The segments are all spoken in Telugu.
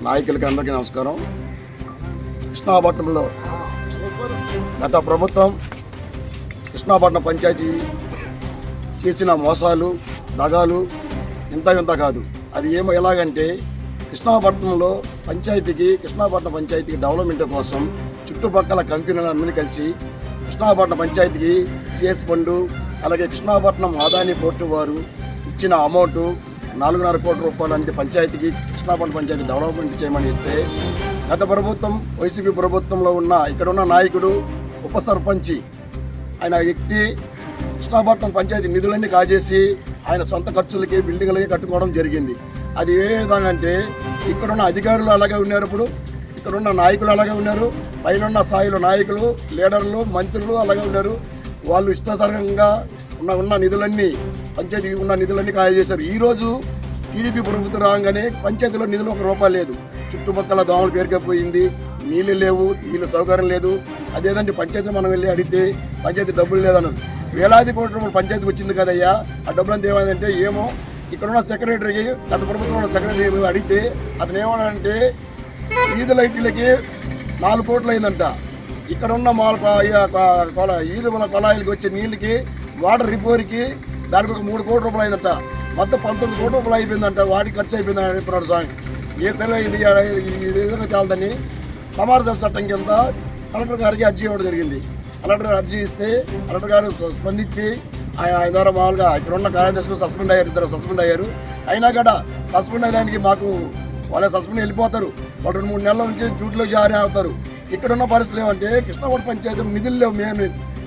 నాయకులకి అందరికీ నమస్కారం. కృష్ణాపట్నంలో గత ప్రభుత్వం కృష్ణాపట్నం పంచాయతీ చేసిన మోసాలు దగాలు ఇంత కాదు. అది ఎలాగంటే కృష్ణాపట్నం పంచాయతీకి డెవలప్మెంట్ కోసం చుట్టుపక్కల కంపెనీలందరినీ కలిసి కృష్ణాపట్నం పంచాయతీకి సిఎస్ ఫండు, అలాగే కృష్ణాపట్నం ఆదాని పోర్టు వారు ఇచ్చిన అమౌంట్ 4.5 కోట్ల రూపాయలు అంతే పంచాయతీకి కృష్ణాపట్నం పంచాయతీ డెవలప్మెంట్ చేయమని ఇస్తే, గత ప్రభుత్వం వైసీపీ ప్రభుత్వంలో ఇక్కడ ఉన్న నాయకుడు ఉప సర్పంచి ఆయన వ్యక్తి కృష్ణాపట్నం పంచాయతీ నిధులన్నీ కాజేసి ఆయన సొంత ఖర్చులకి బిల్డింగ్లకి కట్టుకోవడం జరిగింది. అది ఏ విధంగా అంటే ఇక్కడున్న అధికారులు అలాగే ఉన్నారు, ఇప్పుడు ఇక్కడున్న నాయకులు అలాగే ఉన్నారు, పైన స్థాయిలో నాయకులు లీడర్లు మంత్రులు అలాగే ఉన్నారు. వాళ్ళు ఇష్టాసరంగా ఉన్న నిధులన్నీ పంచాయతీకి ఉన్న నిధులన్నీ కాజేశారు. ఈరోజు టీడీపీ ప్రభుత్వం రాగానే పంచాయతీలో నిధులు 1 రూపాయి లేదు. చుట్టుపక్కల దోమలు పేరుకపోయింది, నీళ్ళు లేవు, నీళ్ళు సౌకర్యం లేదు. అదేదంటే పంచాయతీ మనం వెళ్ళి అడిగితే పంచాయతీ డబ్బులు లేదన్నారు. వేలాది కోట్ల రూపాయలు పంచాయతీకి వచ్చింది కదయ్యా, ఆ డబ్బులు అంతా ఏమైందంటే ఏమో ఇక్కడున్న సెక్రటరీకి గత ప్రభుత్వంలో ఉన్న సెక్రటరీ అడిగితే అతను ఏమన్నాడంటే ఈదు లైట్లకి 4 కోట్లు అయిందంట. ఇక్కడ ఉన్న ఈదుల కొలాయిలకి వచ్చే నీళ్ళకి వాటర్ రిపేర్కి దానికి ఒక 3 కోట్ల రూపాయలు అయిందంట. మొత్తం 19 కోట్ల రూపాయలు అయిపోయిందంట. వాటికి ఖర్చు అయిపోయిందని అడుగుతున్నాడు స్వామి. ఏ సరే ఇది విధంగా చాలదని సమాచార చట్టం కింద కలెక్టర్ గారికి అర్జీ ఇవ్వడం జరిగింది. కలెక్టర్ గారు అర్జీ ఇస్తే కలెక్టర్ గారు స్పందించి ఆయన ద్వారా మామూలుగా ఇక్కడ ఉన్న కార్యదర్శులు సస్పెండ్ అయ్యారు, 2 సస్పెండ్ అయ్యారు. అయినా కూడా సస్పెండ్ అయ్యడానికి మాకు వాళ్ళే సస్పెండ్ వెళ్ళిపోతారు. వాళ్ళు 2-3 నెలల నుంచి డ్యూటీలో జారీ అవుతారు. ఇక్కడున్న పరిస్థితులు ఏమంటే కృష్ణాపట్నం పంచాయతీ నిధులు లేవు.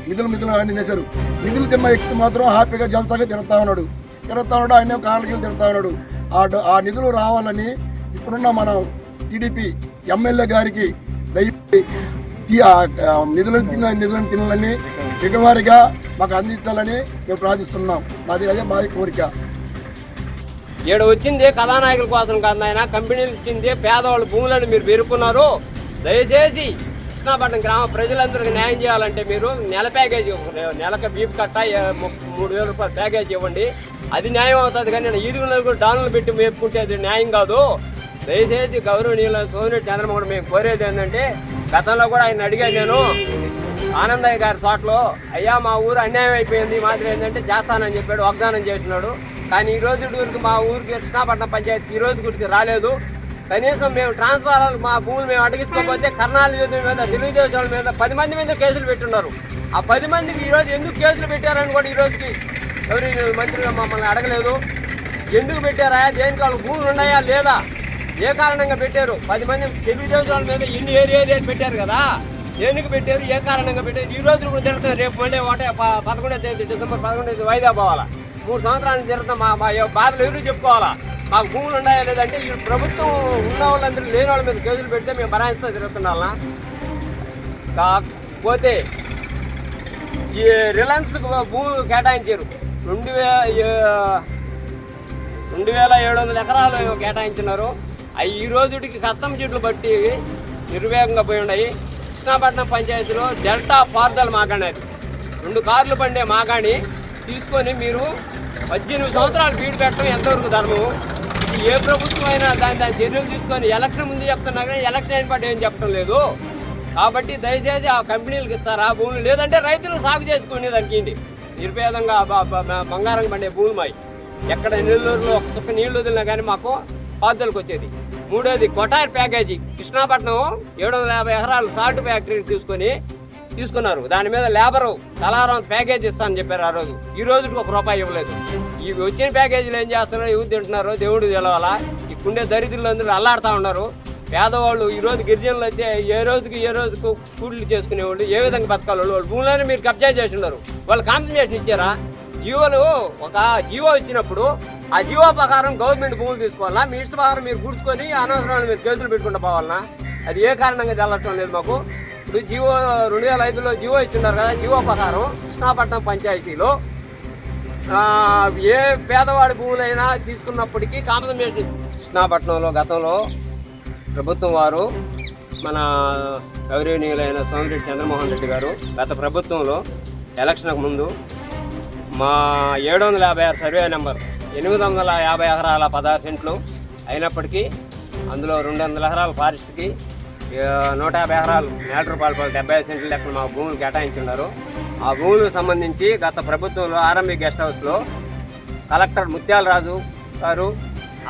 నిధులు ఆయన తినేశారు. నిధులు తిన్న వ్యక్తి మాత్రం హ్యాపీగా జల్సాగా తిరుగుతా ఉన్నాడు. ఆయన కార్లకి తిరుగుతా ఉన్నాడు. ఆ నిధులు రావాలని ఇప్పుడున్న మన టీడీపీ ఎమ్మెల్యే గారికి నిధులను తినాలని రికవరీగా మాకు అందించాలని మేము ప్రార్థిస్తున్నాం. మాది కోరిక. ఈడ వచ్చింది కథానాయకుల కోసం కాదు ఆయన, కంపెనీలు ఇచ్చింది పేదవాళ్ళు భూములను మీరు పెరుక్కున్నారు. దయచేసి కృష్ణాపట్నం గ్రామ ప్రజలందరికీ న్యాయం చేయాలంటే మీరు నెల ప్యాకేజీ, నెలకు బీఫ్ కట్ట 3,000 రూపాయల ప్యాకేజీ ఇవ్వండి. అది న్యాయం అవుతుంది. కానీ నేను ఈదుగులను కూడా డాన్లు పెట్టి మేపుకుంటే అది న్యాయం కాదు. దయచేసి గౌరవనీయుల సోదరుడు చంద్రబాబు మేము కోరేది ఏంటంటే, గతంలో కూడా ఆయన అడిగాను నేను ఆనందయ్య గారి తోటలో, అయ్యా మా ఊరు అన్యాయం అయిపోయింది మాత్రం ఏంటంటే చేస్తానని చెప్పాడు, వాగ్దానం చేసినాడు. కానీ ఈ రోజు వరకు మా ఊరికి కృష్ణాపట్నం పంచాయతీ ఈ రోజు గురించి రాలేదు. కనీసం మేము ట్రాన్స్ఫారాలు మా భూములు మేము అడిగించుకోకపోతే కర్ణాల మీద తెలుగుదేశం మీద 10 మంది మీద కేసులు పెట్టున్నారు. ఆ 10 మందికి ఈరోజు ఎందుకు కేసులు పెట్టారని కూడా ఈరోజుకి ఎవరి మంత్రిగా మమ్మల్ని అడగలేదు. ఎందుకు పెట్టారా, దేనికి వాళ్ళకి భూములు ఉన్నాయా లేదా, ఏ కారణంగా పెట్టారు? 10 మంది తెలుగుదేశం మీద ఇన్ని ఏరియా పెట్టారు కదా, దేనికి పెట్టారు, ఏ కారణంగా పెట్టారు? ఈ రోజు కూడా తిరుగుతాం. రేపు మళ్ళీ 11వ తేదీ డిసెంబర్ 11వ వాయిదా పోవాలా. 3 సంవత్సరాలు తిరుగుతాం. మా బాధలు ఎవరు చెప్పుకోవాలా? మాకు భూములు ఉన్నాయా లేదంటే ఈ ప్రభుత్వం ఉన్న వాళ్ళందరూ లేని వాళ్ళ మీద కేసులు పెడితే మేము బరాయిస్తూ తిరుగుతున్నాం. కాకపోతే ఈ రిలయన్స్కు భూములు కేటాయించారు. 2,700 ఎకరాలు కేటాయించినారు. అవి ఈ రోజుకి కత్తం చెట్లు బట్టి నిర్వేగంగా పోయి ఉన్నాయి. కృష్ణాపట్నం పంచాయతీలో డెల్టా పారుదల మాగాణి, 2 కార్లు పండే మాగాణి తీసుకొని మీరు 18 సంవత్సరాలు బీడు పెట్టడం ఎంతవరకు ధర్మం? ఏ ప్రభుత్వం అయినా దాని చర్యలు తీసుకొని ఎలక్షన్ ముందు చెప్తున్నా కానీ ఎలక్షన్ అయిన పాటు ఏం చెప్పడం లేదు. కాబట్టి దయచేసి ఆ కంపెనీలకు ఇస్తారా భూములు, లేదంటే రైతులు సాగు చేసుకునే దానికి నిర్భేదంగా బంగారం పండే భూములు మాయి. ఎక్కడ నెల్లూరులో ఒక చుక్క నీళ్లు వదిలినా కానీ మాకు పాదులకు వచ్చేది. 3వది కొటాయి ప్యాకేజీ. కృష్ణాపట్నం 750 ఎకరాలు సాల్ట్ ఫ్యాక్టరీ తీసుకున్నారు. దాని మీద లేబరు తలారం ప్యాకేజ్ ఇస్తానని చెప్పారు ఆ రోజు. ఈ రోజుకి 1 రూపాయి ఇవ్వలేదు. ఈ వచ్చిన ప్యాకేజీలు ఏం చేస్తున్నారో ఎవరు తింటున్నారో దేవుడు తెలవాలా. ఇక్కడుండే దరిద్రులు అందరూ అల్లాడుతూ ఉన్నారు. పేదవాళ్ళు ఈరోజు గిరిజనులు అయితే ఏ రోజుకు కూలీలు చేసుకునేవాళ్ళు ఏ విధంగా బతకాలి? వాళ్ళు భూములని మీరు కబ్జా చేసి ఉన్నారు. వాళ్ళు కాంపెన్సేషన్ ఇచ్చారా? ఒక జీవో ఇచ్చినప్పుడు ఆ జీవో ప్రకారం గవర్నమెంట్ భూములు తీసుకోవాలన్నా, మీ ఇష్ట ప్రకారం మీరు గుర్తుకొని అనవసరమైన మీరు కేసులు పెట్టుకుంటూ పోవాలన్నా? అది ఏ కారణంగా తెలవటం లేదు మాకు. ఇప్పుడు 2005లో జీవో ఇచ్చిన్నారు కదా, జీవో ప్రకారం కృష్ణాపట్నం పంచాయతీలో ఏ పేదవాడి భూములైనా తీసుకున్నప్పటికీ కాంపెన్సేషన్. కృష్ణాపట్నంలో గతంలో ప్రభుత్వం వారు మన గౌరవనీయులైన సోమిరెడ్డి చంద్రమోహన్ రెడ్డి గారు గత ప్రభుత్వంలో ఎలక్షన్కు ముందు మా 756 సర్వే నెంబర్ 850 ఎకరాల 16 సెంట్లు అయినప్పటికీ అందులో 200 ఎకరాల ఫారెస్ట్కి 150 ఎకరాలు మేటరూపాయలు 75 సెంట్లు లెక్కన మా భూములు కేటాయించున్నారు. ఆ భూములకు సంబంధించి గత ప్రభుత్వంలో ఆర్ఎంబీ గెస్ట్ హౌస్లో collector Muthyalaraju garu,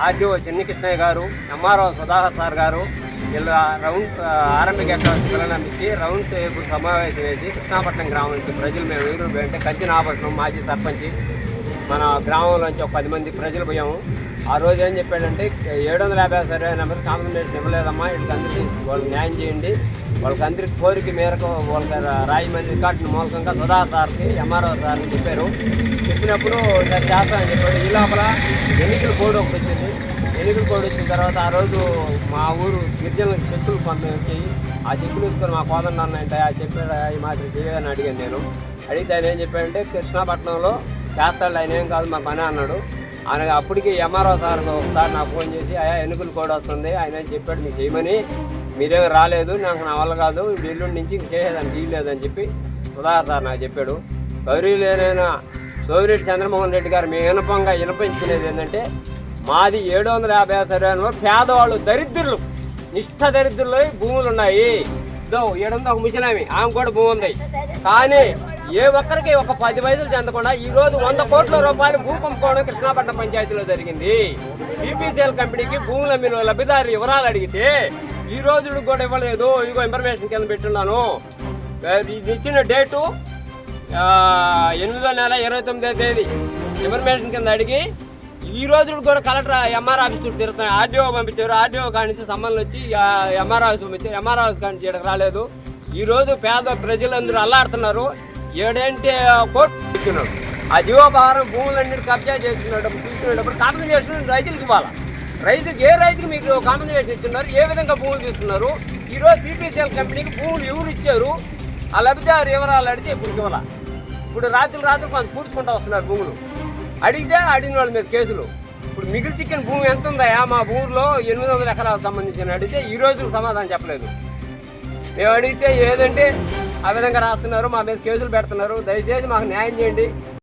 RDO Chennikrishnaiah garu, MRO Sudhakar sir garu వీళ్ళు ఆర్ఎంబీ గెస్ట్ హౌస్ పిల్లలందించి రౌండ్ టేబుల్ సమావేశం వేసి కృష్ణాపట్నం గ్రామం నుంచి ప్రజలు మేము ఎదురు అంటే కంచినాపట్నం మాజీ సర్పంచి మన గ్రామంలోంచి ఒక 10 మంది ప్రజలు పోయాము. ఆ రోజు ఏం చెప్పాడంటే 750 సర్వే నెంబర్ కాంపిటేషన్ ఇవ్వలేదమ్మా, వీళ్ళకందరికీ వాళ్ళకి న్యాయం చేయండి, వాళ్ళకందరికి కోరిక మేరకు వాళ్ళకి రాయమని రికార్డుని మూలకంగా సుధా సార్కి ఎంఆర్ఓ సార్ని చెప్పినప్పుడు చేస్తామని చెప్పాడు. ఈ లోపల ఎన్నికల కోడ్ ఒకటి వచ్చింది. ఎన్నికల కోడ్ వచ్చిన తర్వాత ఆ రోజు మా ఊరు గిరిజనులకు చెక్కులు పంపించి ఆ చెక్కులు తీసుకొని మా కోదండ అంటే ఆ చెప్పాడు ఈ మాదిరి చేయాలని అడిగాను నేను. అడిగితే ఆయన ఏం చెప్పాడంటే కృష్ణాపట్నంలో చేస్తాడు, ఆయన ఏం కాదు మా పని అన్నాడు. ఆయన అప్పటికి ఎంఆర్ఓ సార్ ఒకసారి నాకు ఫోన్ చేసి ఎన్నికల కోడ్ వస్తుంది ఆయన చెప్పాడు మీకు చేయమని, మీరేం రాలేదు, నాకు నా వల్ల కాదు, ఎల్లుండి నుంచి ఇంక చేసేదానికి వీల్లేదని చెప్పి సుధాకర్ సార్ నాకు చెప్పాడు. గౌరవనీయులైన సోమిరెడ్డి చంద్రమోహన్ రెడ్డి గారు మేము వినిపించినది ఏంటంటే మాది 750 సర్వేలో పేదవాళ్ళు దరిద్రులు, నిష్ఠ దరిద్రులు భూములు ఉన్నాయి. ఇదో 700 ఒక ముసలామి ఆమె కూడా భూమి ఉంది. కానీ ఏ ఒక్కరికి ఒక 10 పైసలు చెందకుండా ఈరోజు 100 కోట్ల రూపాయలు భూ పంపుకోవడం కృష్ణాపట్నం పంచాయతీలో జరిగింది. బీపీసీఎల్ కంపెనీకి భూముల మీద లబ్ధిదారు వివరాలు అడిగితే ఈ రోజు కూడా ఇవ్వలేదు. ఇదిగో ఇన్ఫర్మేషన్ కింద పెట్టున్నాను. ఇది ఇచ్చిన డేటు 8వ నెల 29వ తేదీ ఇన్ఫర్మేషన్ కింద అడిగి ఈ రోజు కూడా కలెక్టర్ ఎంఆర్ ఆఫీస్ చుట్టూ తిరుగుతున్నాయి. ఆర్డీఓ పంపించారు, ఆర్డీఓ కాడి నుంచి సంబంధం వచ్చి ఎంఆర్ ఆఫీస్ పంపించారు, ఎంఆర్ ఆఫీస్ కాడి నుంచి ఇక్కడికి రాలేదు. ఈరోజు పేద ప్రజలందరూ అల్లాడుతున్నారు. 7 కోట్లు ఇస్తున్నారు. ఆ జీవోపహారం భూములన్నిటి కబ్జా చేసుకునేటప్పుడు తీసుకునేటప్పుడు కాంపెన్సేషన్ రైతులకు ఇవ్వాలి. రైతుకి ఏ రైతుకి మీకు కాంపెన్సేషన్ ఇస్తున్నారు, ఏ విధంగా భూములు తీసుకున్నారు, ఈరోజు బీపీసీఎల్ కంపెనీకి భూములు ఎవరు ఇచ్చారు, ఆ లబ్ధిదారు వివరాలు అడిగితే ఇప్పుడు ఇవ్వాలి. ఇప్పుడు రాత్రులు కొంత పూడ్చుకుంటూ వస్తున్నారు భూములు. అడిగితే అడిగిన వాళ్ళ మీద కేసులు. ఇప్పుడు మిగిలి చిక్కిన భూమి ఎంత ఉందా మా ఊర్లో 800 ఎకరాలకు సంబంధించిన అడిగితే ఈ రోజు సమాధానం చెప్పలేదు. మేము అడిగితే ఏదంటే ఆ విధంగా రాస్తున్నారు, మా మీద కేసులు పెడుతున్నారు. దయచేసి మాకు న్యాయం చేయండి.